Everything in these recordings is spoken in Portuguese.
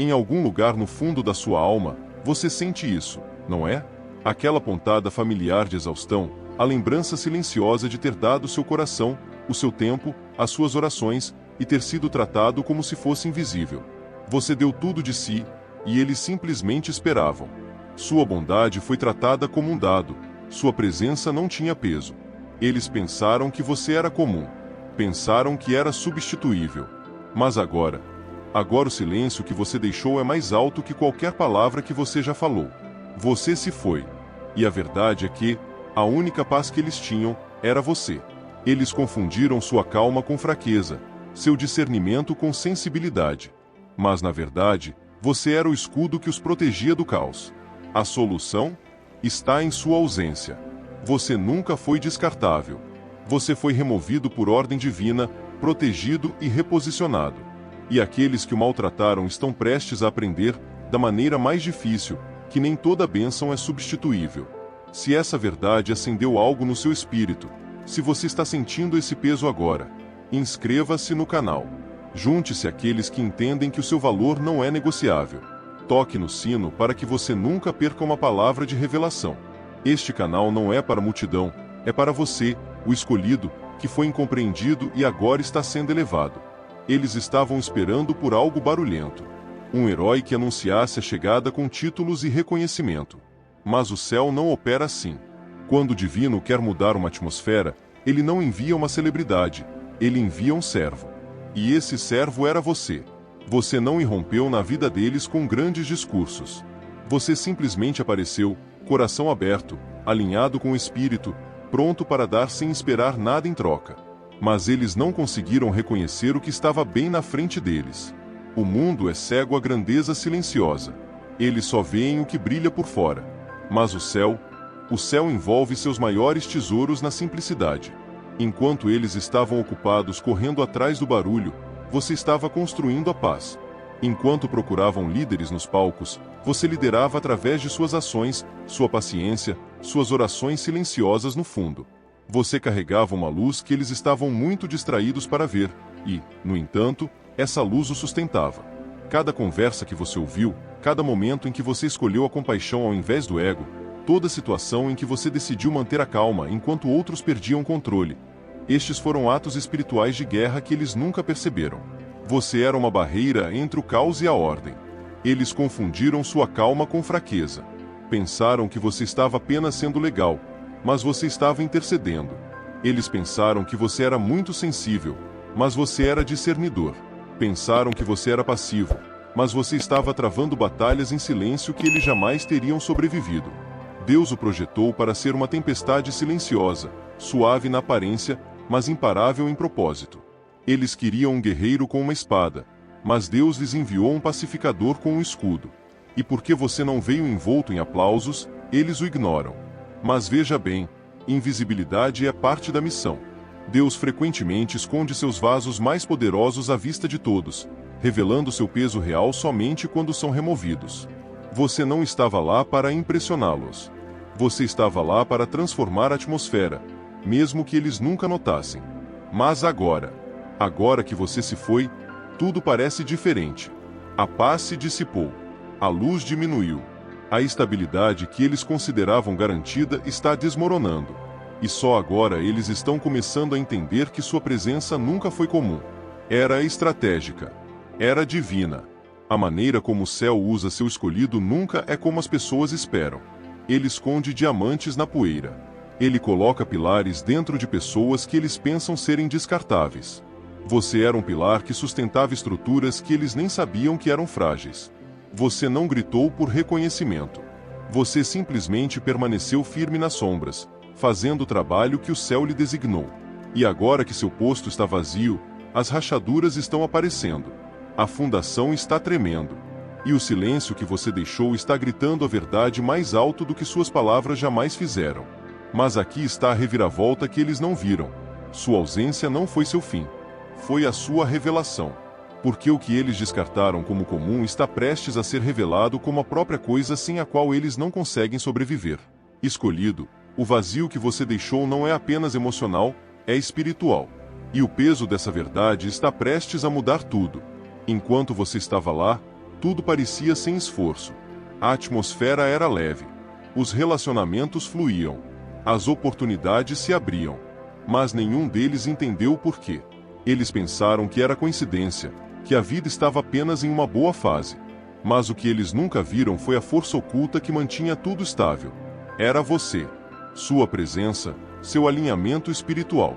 Em algum lugar no fundo da sua alma, você sente isso, não é? Aquela pontada familiar de exaustão, a lembrança silenciosa de ter dado seu coração, o seu tempo, as suas orações, e ter sido tratado como se fosse invisível. Você deu tudo de si, e eles simplesmente esperavam. Sua bondade foi tratada como um dado, sua presença não tinha peso. Eles pensaram que você era comum, pensaram que era substituível. Mas agora o silêncio que você deixou é mais alto que qualquer palavra que você já falou. Você se foi. E a verdade é que a única paz que eles tinham era você. Eles confundiram sua calma com fraqueza, seu discernimento com sensibilidade. Mas na verdade, você era o escudo que os protegia do caos. A solução está em sua ausência. Você nunca foi descartável. Você foi removido por ordem divina, protegido e reposicionado. E aqueles que o maltrataram estão prestes a aprender, da maneira mais difícil, que nem toda bênção é substituível. Se essa verdade acendeu algo no seu espírito, se você está sentindo esse peso agora, inscreva-se no canal. Junte-se àqueles que entendem que o seu valor não é negociável. Toque no sino para que você nunca perca uma palavra de revelação. Este canal não é para a multidão, é para você, o escolhido, que foi incompreendido e agora está sendo elevado. Eles estavam esperando por algo barulhento. Um herói que anunciasse a chegada com títulos e reconhecimento. Mas o céu não opera assim. Quando o divino quer mudar uma atmosfera, ele não envia uma celebridade, ele envia um servo. E esse servo era você. Você não irrompeu na vida deles com grandes discursos. Você simplesmente apareceu, coração aberto, alinhado com o espírito, pronto para dar sem esperar nada em troca. Mas eles não conseguiram reconhecer o que estava bem na frente deles. O mundo é cego à grandeza silenciosa. Eles só veem o que brilha por fora. Mas o céu envolve seus maiores tesouros na simplicidade. Enquanto eles estavam ocupados correndo atrás do barulho, você estava construindo a paz. Enquanto procuravam líderes nos palcos, você liderava através de suas ações, sua paciência, suas orações silenciosas no fundo. Você carregava uma luz que eles estavam muito distraídos para ver, e, no entanto, essa luz o sustentava. Cada conversa que você ouviu, cada momento em que você escolheu a compaixão ao invés do ego, toda situação em que você decidiu manter a calma enquanto outros perdiam o controle. Estes foram atos espirituais de guerra que eles nunca perceberam. Você era uma barreira entre o caos e a ordem. Eles confundiram sua calma com fraqueza. Pensaram que você estava apenas sendo legal, mas você estava intercedendo. Eles pensaram que você era muito sensível, mas você era discernidor. Pensaram que você era passivo, mas você estava travando batalhas em silêncio que eles jamais teriam sobrevivido. Deus o projetou para ser uma tempestade silenciosa, suave na aparência, mas imparável em propósito. Eles queriam um guerreiro com uma espada, mas Deus lhes enviou um pacificador com um escudo. E porque você não veio envolto em aplausos, eles o ignoram. Mas veja bem, invisibilidade é parte da missão. Deus frequentemente esconde seus vasos mais poderosos à vista de todos, revelando seu peso real somente quando são removidos. Você não estava lá para impressioná-los. Você estava lá para transformar a atmosfera, mesmo que eles nunca notassem. Mas agora que você se foi, tudo parece diferente. A paz se dissipou. A luz diminuiu. A estabilidade que eles consideravam garantida está desmoronando. E só agora eles estão começando a entender que sua presença nunca foi comum. Era estratégica. Era divina. A maneira como o céu usa seu escolhido nunca é como as pessoas esperam. Ele esconde diamantes na poeira. Ele coloca pilares dentro de pessoas que eles pensam serem descartáveis. Você era um pilar que sustentava estruturas que eles nem sabiam que eram frágeis. Você não gritou por reconhecimento. Você simplesmente permaneceu firme nas sombras, fazendo o trabalho que o céu lhe designou. E agora que seu posto está vazio, as rachaduras estão aparecendo. A fundação está tremendo. E o silêncio que você deixou está gritando a verdade mais alto do que suas palavras jamais fizeram. Mas aqui está a reviravolta que eles não viram. Sua ausência não foi seu fim. Foi a sua revelação. Porque o que eles descartaram como comum está prestes a ser revelado como a própria coisa sem a qual eles não conseguem sobreviver. Escolhido, o vazio que você deixou não é apenas emocional, é espiritual. E o peso dessa verdade está prestes a mudar tudo. Enquanto você estava lá, tudo parecia sem esforço. A atmosfera era leve. Os relacionamentos fluíam. As oportunidades se abriam. Mas nenhum deles entendeu o porquê. Eles pensaram que era coincidência, que a vida estava apenas em uma boa fase. Mas o que eles nunca viram foi a força oculta que mantinha tudo estável. Era você. Sua presença, seu alinhamento espiritual.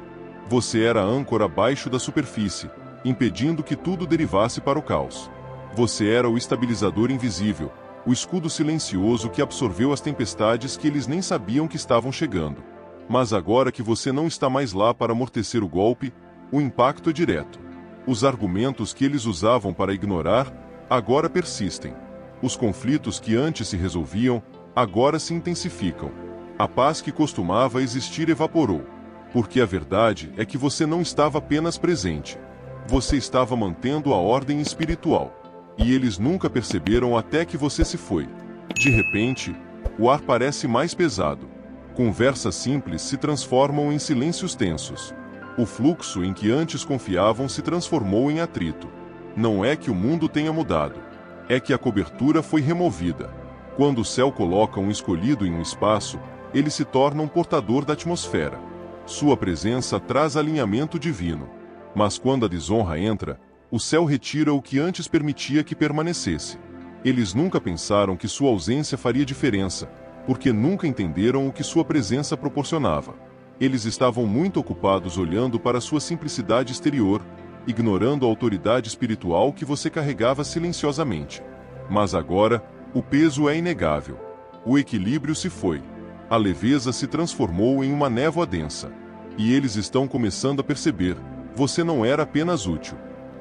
Você era a âncora abaixo da superfície, impedindo que tudo derivasse para o caos. Você era o estabilizador invisível, o escudo silencioso que absorveu as tempestades que eles nem sabiam que estavam chegando. Mas agora que você não está mais lá para amortecer o golpe, o impacto é direto. Os argumentos que eles usavam para ignorar, agora persistem. Os conflitos que antes se resolviam, agora se intensificam. A paz que costumava existir evaporou. Porque a verdade é que você não estava apenas presente. Você estava mantendo a ordem espiritual. E eles nunca perceberam até que você se foi. De repente, o ar parece mais pesado. Conversas simples se transformam em silêncios tensos. O fluxo em que antes confiavam se transformou em atrito. Não é que o mundo tenha mudado. É que a cobertura foi removida. Quando o céu coloca um escolhido em um espaço, ele se torna um portador da atmosfera. Sua presença traz alinhamento divino. Mas quando a desonra entra, o céu retira o que antes permitia que permanecesse. Eles nunca pensaram que sua ausência faria diferença, porque nunca entenderam o que sua presença proporcionava. Eles estavam muito ocupados olhando para sua simplicidade exterior, ignorando a autoridade espiritual que você carregava silenciosamente. Mas agora, o peso é inegável. O equilíbrio se foi. A leveza se transformou em uma névoa densa. E eles estão começando a perceber: você não era apenas útil.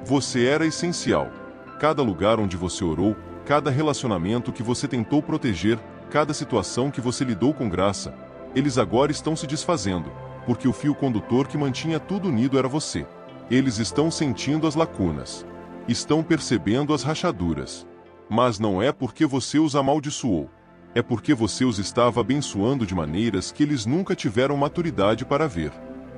Você era essencial. Cada lugar onde você orou, cada relacionamento que você tentou proteger, cada situação que você lidou com graça, eles agora estão se desfazendo, porque o fio condutor que mantinha tudo unido era você. Eles estão sentindo as lacunas. Estão percebendo as rachaduras. Mas não é porque você os amaldiçoou. É porque você os estava abençoando de maneiras que eles nunca tiveram maturidade para ver.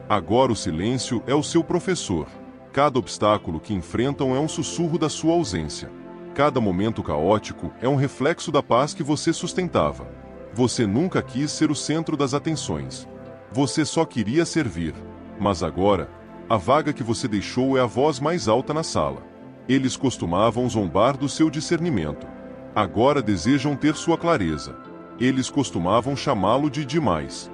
Agora o silêncio é o seu professor. Cada obstáculo que enfrentam é um sussurro da sua ausência. Cada momento caótico é um reflexo da paz que você sustentava. Você nunca quis ser o centro das atenções. Você só queria servir. Mas agora, a vaga que você deixou é a voz mais alta na sala. Eles costumavam zombar do seu discernimento. Agora desejam ter sua clareza. Eles costumavam chamá-lo de demais.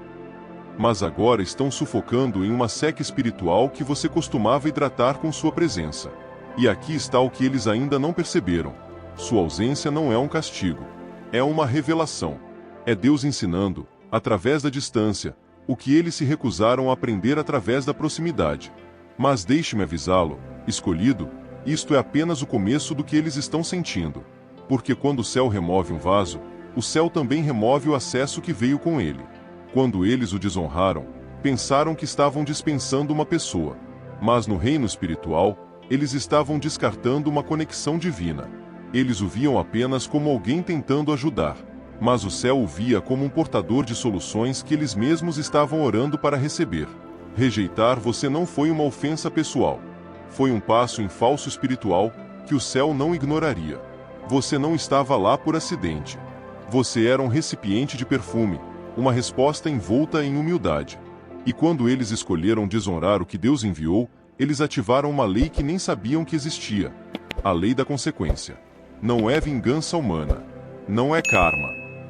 Mas agora estão sufocando em uma seca espiritual que você costumava hidratar com sua presença. E aqui está o que eles ainda não perceberam. Sua ausência não é um castigo. É uma revelação. É Deus ensinando, através da distância, o que eles se recusaram a aprender através da proximidade. Mas deixe-me avisá-lo, escolhido, isto é apenas o começo do que eles estão sentindo. Porque quando o céu remove um vaso, o céu também remove o acesso que veio com ele. Quando eles o desonraram, pensaram que estavam dispensando uma pessoa. Mas no reino espiritual, eles estavam descartando uma conexão divina. Eles o viam apenas como alguém tentando ajudar. Mas o céu o via como um portador de soluções que eles mesmos estavam orando para receber. Rejeitar você não foi uma ofensa pessoal. Foi um passo em falso espiritual que o céu não ignoraria. Você não estava lá por acidente. Você era um recipiente de perfume, uma resposta envolta em humildade. E quando eles escolheram desonrar o que Deus enviou, eles ativaram uma lei que nem sabiam que existia. A lei da consequência. Não é vingança humana. Não é karma.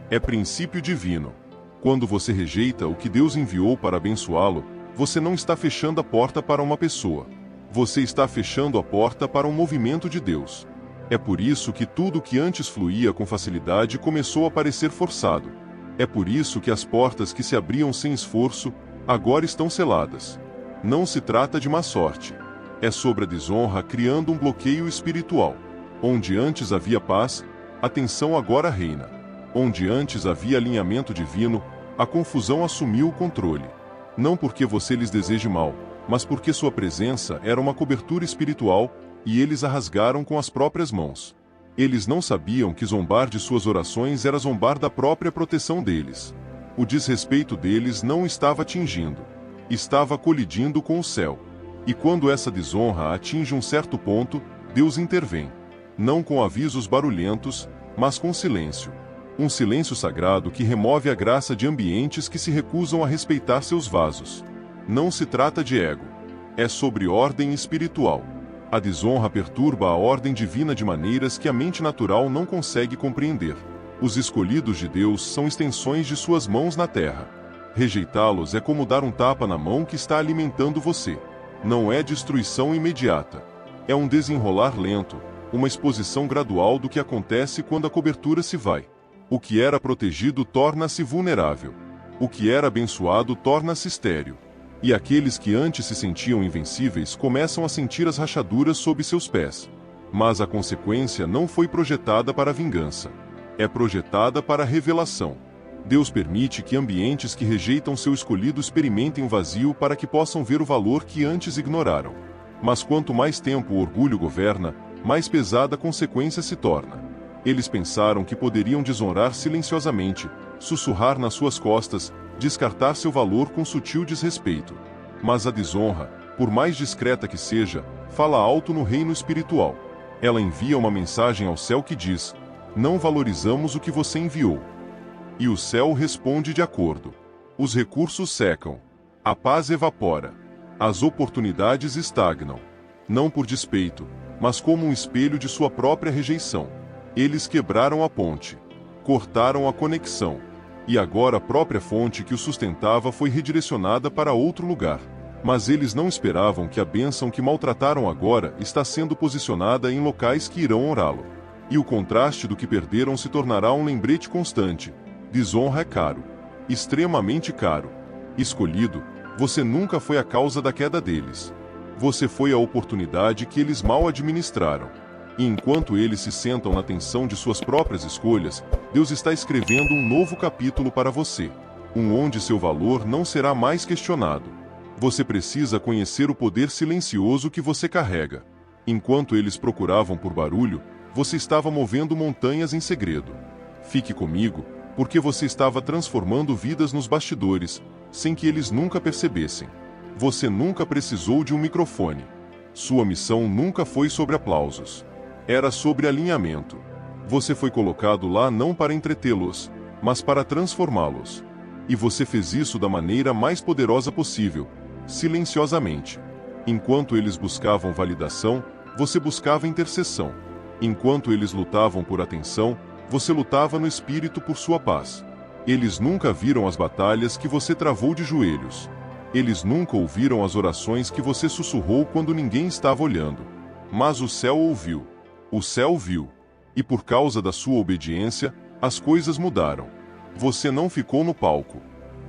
É princípio divino. Quando você rejeita o que Deus enviou para abençoá-lo, você não está fechando a porta para uma pessoa. Você está fechando a porta para um movimento de Deus. É por isso que tudo que antes fluía com facilidade começou a parecer forçado. É por isso que as portas que se abriam sem esforço, agora estão seladas. Não se trata de má sorte. É sobre a desonra criando um bloqueio espiritual. Onde antes havia paz, a tensão agora reina. Onde antes havia alinhamento divino, a confusão assumiu o controle. Não porque você lhes deseje mal, mas porque sua presença era uma cobertura espiritual, e eles a rasgaram com as próprias mãos. Eles não sabiam que zombar de suas orações era zombar da própria proteção deles. O desrespeito deles não estava atingindo. Estava colidindo com o céu. E quando essa desonra atinge um certo ponto, Deus intervém. não com avisos barulhentos, mas com silêncio. Um silêncio sagrado que remove a graça de ambientes que se recusam a respeitar seus vasos. Não se trata de ego. É sobre ordem espiritual. A desonra perturba a ordem divina de maneiras que a mente natural não consegue compreender. Os escolhidos de Deus são extensões de suas mãos na terra. Rejeitá-los é como dar um tapa na mão que está alimentando você. Não é destruição imediata. É um desenrolar lento, uma exposição gradual do que acontece quando a cobertura se vai. O que era protegido torna-se vulnerável. O que era abençoado torna-se estéril. E aqueles que antes se sentiam invencíveis começam a sentir as rachaduras sob seus pés. Mas a consequência não foi projetada para a vingança. É projetada para a revelação. Deus permite que ambientes que rejeitam seu escolhido experimentem o vazio para que possam ver o valor que antes ignoraram. Mas quanto mais tempo o orgulho governa, mais pesada a consequência se torna. Eles pensaram que poderiam desonrar silenciosamente, sussurrar nas suas costas, descartar seu valor com sutil desrespeito. Mas a desonra, por mais discreta que seja, fala alto no reino espiritual. Ela envia uma mensagem ao céu que diz: não valorizamos o que você enviou. E o céu responde de acordo. Os recursos secam. A paz evapora. As oportunidades estagnam. Não por despeito, mas como um espelho de sua própria rejeição. Eles quebraram a ponte. Cortaram a conexão. E agora a própria fonte que o sustentava foi redirecionada para outro lugar. Mas eles não esperavam que a bênção que maltrataram agora está sendo posicionada em locais que irão honrá-lo. E o contraste do que perderam se tornará um lembrete constante. Desonra é caro. Extremamente caro. Escolhido, você nunca foi a causa da queda deles. Você foi a oportunidade que eles mal administraram. E enquanto eles se sentam na tensão de suas próprias escolhas, Deus está escrevendo um novo capítulo para você. Onde seu valor não será mais questionado. Você precisa conhecer o poder silencioso que você carrega. Enquanto eles procuravam por barulho, você estava movendo montanhas em segredo. Fique comigo, porque você estava transformando vidas nos bastidores, sem que eles nunca percebessem. Você nunca precisou de um microfone. Sua missão nunca foi sobre aplausos. Era sobre alinhamento. Você foi colocado lá não para entretê-los, mas para transformá-los. E você fez isso da maneira mais poderosa possível, silenciosamente. Enquanto eles buscavam validação, você buscava intercessão. Enquanto eles lutavam por atenção, você lutava no espírito por sua paz. Eles nunca viram as batalhas que você travou de joelhos. Eles nunca ouviram as orações que você sussurrou quando ninguém estava olhando. Mas o céu ouviu. O céu viu. E por causa da sua obediência, as coisas mudaram. Você não ficou no palco.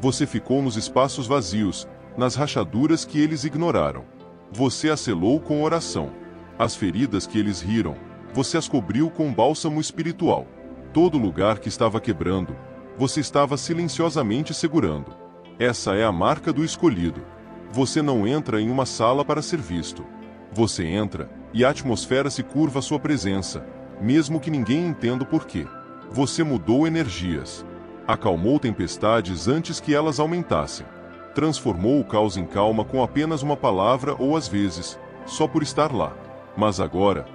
Você ficou nos espaços vazios, nas rachaduras que eles ignoraram. Você as selou com oração. As feridas que eles riram, você as cobriu com bálsamo espiritual. Todo lugar que estava quebrando, você estava silenciosamente segurando. Essa é a marca do escolhido. Você não entra em uma sala para ser visto. Você entra, e a atmosfera se curva à sua presença, mesmo que ninguém entenda o porquê. Você mudou energias. Acalmou tempestades antes que elas aumentassem. Transformou o caos em calma com apenas uma palavra ou às vezes, só por estar lá. Mas agora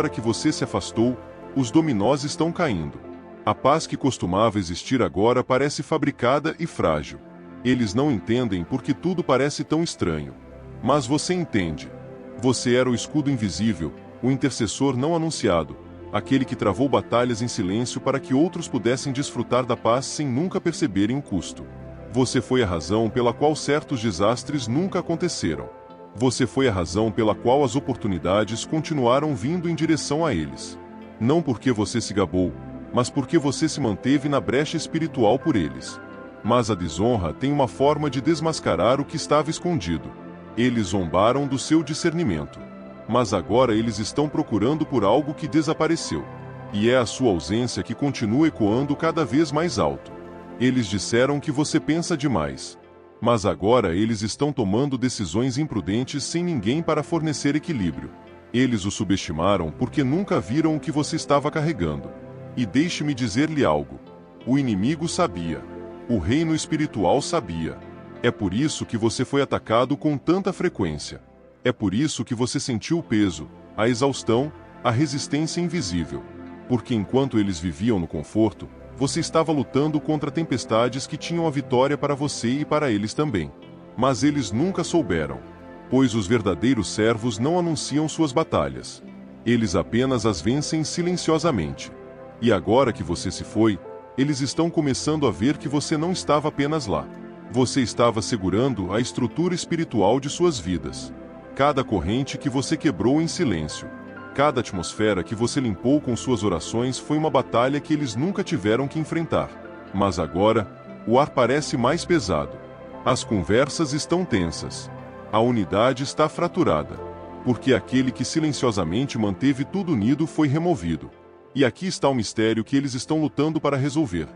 que você se afastou, os dominós estão caindo. A paz que costumava existir agora parece fabricada e frágil. Eles não entendem porque tudo parece tão estranho. Mas você entende. Você era o escudo invisível, o intercessor não anunciado, aquele que travou batalhas em silêncio para que outros pudessem desfrutar da paz sem nunca perceberem o custo. Você foi a razão pela qual certos desastres nunca aconteceram. Você foi a razão pela qual as oportunidades continuaram vindo em direção a eles. Não porque você se gabou, mas porque você se manteve na brecha espiritual por eles. Mas a desonra tem uma forma de desmascarar o que estava escondido. Eles zombaram do seu discernimento. Mas agora eles estão procurando por algo que desapareceu. E é a sua ausência que continua ecoando cada vez mais alto. Eles disseram que você pensa demais. Mas agora eles estão tomando decisões imprudentes sem ninguém para fornecer equilíbrio. Eles o subestimaram porque nunca viram o que você estava carregando. E deixe-me dizer-lhe algo. O inimigo sabia. O reino espiritual sabia. É por isso que você foi atacado com tanta frequência. É por isso que você sentiu o peso, a exaustão, a resistência invisível. Porque enquanto eles viviam no conforto, você estava lutando contra tempestades que tinham a vitória para você e para eles também. Mas eles nunca souberam, pois os verdadeiros servos não anunciam suas batalhas. Eles apenas as vencem silenciosamente. E agora que você se foi, eles estão começando a ver que você não estava apenas lá. Você estava segurando a estrutura espiritual de suas vidas. Cada corrente que você quebrou em silêncio, cada atmosfera que você limpou com suas orações foi uma batalha que eles nunca tiveram que enfrentar. Mas agora, o ar parece mais pesado. As conversas estão tensas. A unidade está fraturada. Porque aquele que silenciosamente manteve tudo unido foi removido. E aqui está o mistério que eles estão lutando para resolver.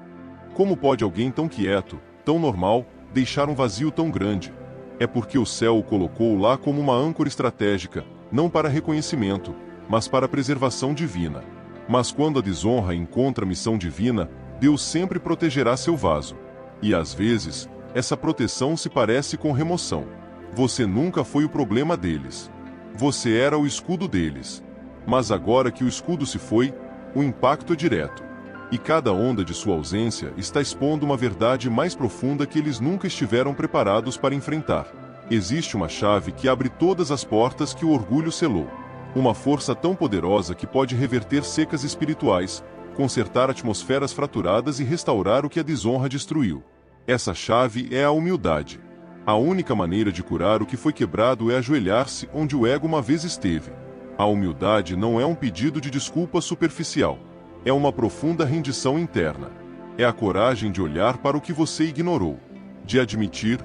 Como pode alguém tão quieto, tão normal, deixar um vazio tão grande? É porque o céu o colocou lá como uma âncora estratégica, não para reconhecimento, mas para preservação divina. Mas quando a desonra encontra a missão divina, Deus sempre protegerá seu vaso. E às vezes, essa proteção se parece com remoção. Você nunca foi o problema deles. Você era o escudo deles. Mas agora que o escudo se foi, o impacto é direto. E cada onda de sua ausência está expondo uma verdade mais profunda que eles nunca estiveram preparados para enfrentar. Existe uma chave que abre todas as portas que o orgulho selou. Uma força tão poderosa que pode reverter secas espirituais, consertar atmosferas fraturadas e restaurar o que a desonra destruiu. Essa chave é a humildade. A única maneira de curar o que foi quebrado é ajoelhar-se onde o ego uma vez esteve. A humildade não é um pedido de desculpa superficial. É uma profunda rendição interna. É a coragem de olhar para o que você ignorou. De admitir,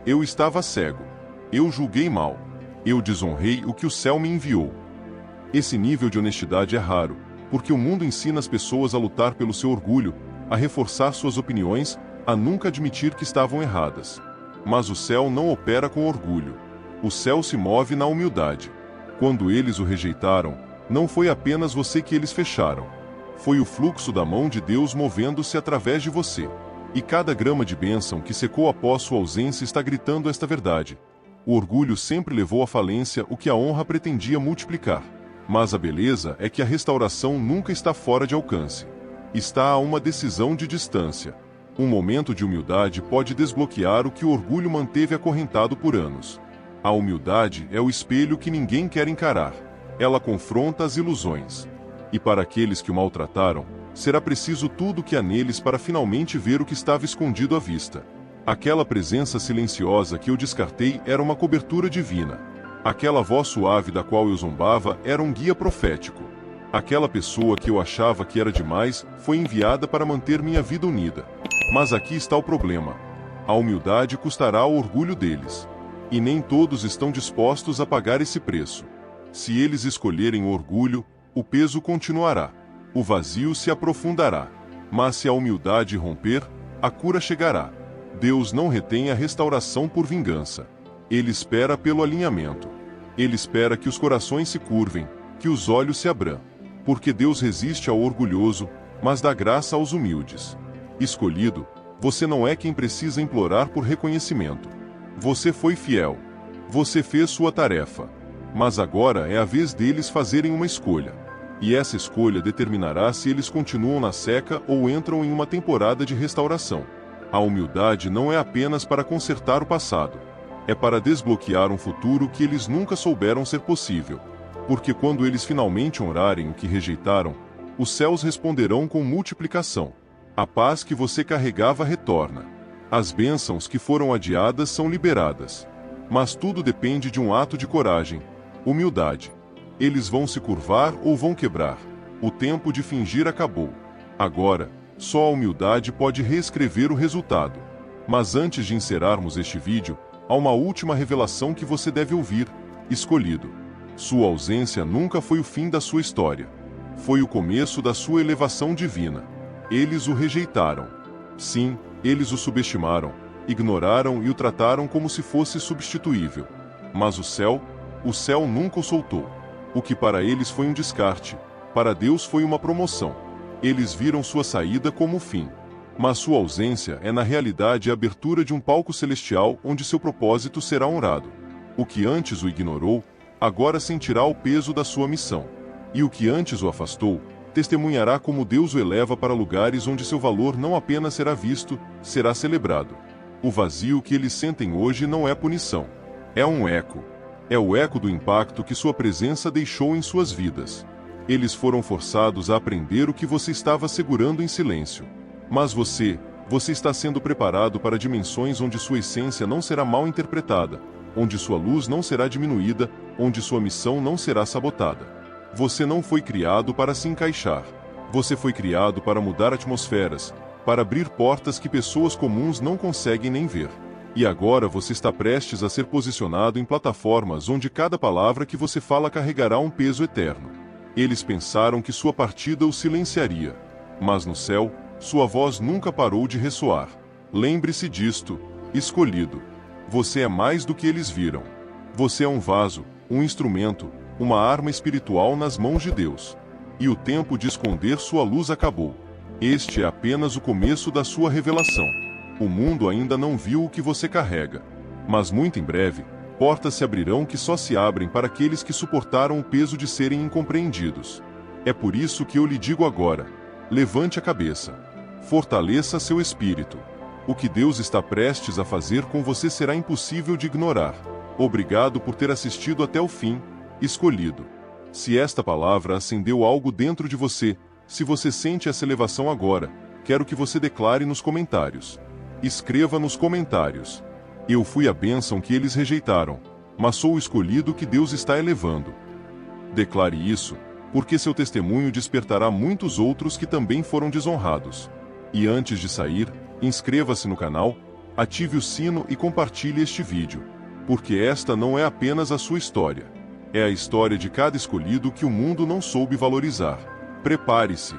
eu estava cego. Eu julguei mal. Eu desonrei o que o céu me enviou. Esse nível de honestidade é raro, porque o mundo ensina as pessoas a lutar pelo seu orgulho, a reforçar suas opiniões, a nunca admitir que estavam erradas. Mas o céu não opera com orgulho. O céu se move na humildade. Quando eles o rejeitaram, não foi apenas você que eles fecharam. Foi o fluxo da mão de Deus movendo-se através de você. E cada grama de bênção que secou após sua ausência está gritando esta verdade. O orgulho sempre levou à falência o que a honra pretendia multiplicar. Mas a beleza é que a restauração nunca está fora de alcance. Está a uma decisão de distância. Um momento de humildade pode desbloquear o que o orgulho manteve acorrentado por anos. A humildade é o espelho que ninguém quer encarar. Ela confronta as ilusões. E para aqueles que o maltrataram, será preciso tudo o que há neles para finalmente ver o que estava escondido à vista. Aquela presença silenciosa que eu descartei era uma cobertura divina. Aquela voz suave da qual eu zombava era um guia profético. Aquela pessoa que eu achava que era demais foi enviada para manter minha vida unida. Mas aqui está o problema. A humildade custará o orgulho deles. E nem todos estão dispostos a pagar esse preço. Se eles escolherem o orgulho, o peso continuará. O vazio se aprofundará. Mas se a humildade romper, a cura chegará. Deus não retém a restauração por vingança. Ele espera pelo alinhamento. Ele espera que os corações se curvem, que os olhos se abram. Porque Deus resiste ao orgulhoso, mas dá graça aos humildes. Escolhido, você não é quem precisa implorar por reconhecimento. Você foi fiel. Você fez sua tarefa. Mas agora é a vez deles fazerem uma escolha. E essa escolha determinará se eles continuam na seca ou entram em uma temporada de restauração. A humildade não é apenas para consertar o passado. É para desbloquear um futuro que eles nunca souberam ser possível. Porque quando eles finalmente honrarem o que rejeitaram, os céus responderão com multiplicação. A paz que você carregava retorna. As bênçãos que foram adiadas são liberadas. Mas tudo depende de um ato de coragem, humildade. Eles vão se curvar ou vão quebrar. O tempo de fingir acabou. Agora, só a humildade pode reescrever o resultado. Mas antes de encerrarmos este vídeo, há uma última revelação que você deve ouvir, escolhido. Sua ausência nunca foi o fim da sua história. Foi o começo da sua elevação divina. Eles o rejeitaram. Sim, eles o subestimaram, ignoraram e o trataram como se fosse substituível. Mas o céu nunca o soltou. O que para eles foi um descarte, para Deus foi uma promoção. Eles viram sua saída como o fim. Mas sua ausência é na realidade a abertura de um palco celestial onde seu propósito será honrado. O que antes o ignorou, agora sentirá o peso da sua missão. E o que antes o afastou, testemunhará como Deus o eleva para lugares onde seu valor não apenas será visto, será celebrado. O vazio que eles sentem hoje não é punição. É um eco. É o eco do impacto que sua presença deixou em suas vidas. Eles foram forçados a aprender o que você estava segurando em silêncio. Mas você está sendo preparado para dimensões onde sua essência não será mal interpretada, onde sua luz não será diminuída, onde sua missão não será sabotada. Você não foi criado para se encaixar. Você foi criado para mudar atmosferas, para abrir portas que pessoas comuns não conseguem nem ver. E agora você está prestes a ser posicionado em plataformas onde cada palavra que você fala carregará um peso eterno. Eles pensaram que sua partida o silenciaria. Mas no céu, sua voz nunca parou de ressoar. Lembre-se disto, escolhido. Você é mais do que eles viram. Você é um vaso, um instrumento, uma arma espiritual nas mãos de Deus. E o tempo de esconder sua luz acabou. Este é apenas o começo da sua revelação. O mundo ainda não viu o que você carrega. Mas muito em breve, portas se abrirão que só se abrem para aqueles que suportaram o peso de serem incompreendidos. É por isso que eu lhe digo agora: levante a cabeça. Fortaleça seu espírito. O que Deus está prestes a fazer com você será impossível de ignorar. Obrigado por ter assistido até o fim, escolhido. Se esta palavra acendeu algo dentro de você, se você sente essa elevação agora, quero que você declare nos comentários. Escreva nos comentários: eu fui a bênção que eles rejeitaram, mas sou o escolhido que Deus está elevando. Declare isso, porque seu testemunho despertará muitos outros que também foram desonrados. E antes de sair, inscreva-se no canal, ative o sino e compartilhe este vídeo, porque esta não é apenas a sua história. É a história de cada escolhido que o mundo não soube valorizar. Prepare-se.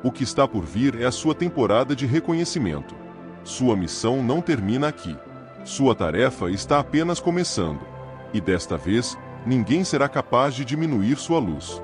O que está por vir é a sua temporada de reconhecimento. Sua missão não termina aqui. Sua tarefa está apenas começando. E desta vez, ninguém será capaz de diminuir sua luz.